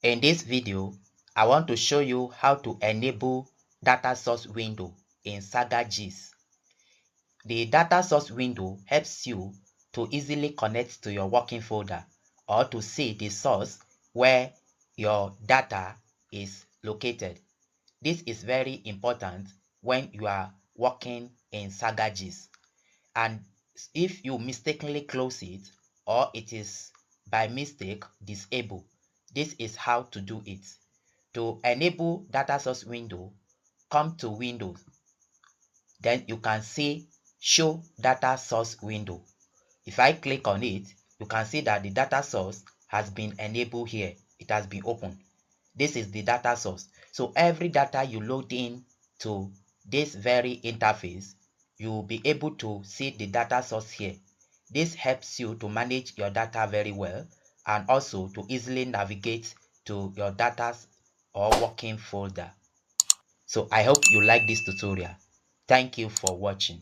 In this video, I want to show you how to enable data source window in SAGA GIS. The data source window helps you to easily connect to your working folder or to see the source where your data is located. This is very important when you are working in SAGA GIS. And if you mistakenly close it or it is by mistake disabled, this is how to do it. To enable data source window, come to Windows. Then you can see Show Data Source Window. If I click on it, you can see that the data source has been enabled here. It has been opened. This is the data source. So every data you load in to this very interface, you will be able to see the data source here. This helps you to manage your data very well and also to easily navigate to your data or working folder. So I hope you like this tutorial. Thank you for watching.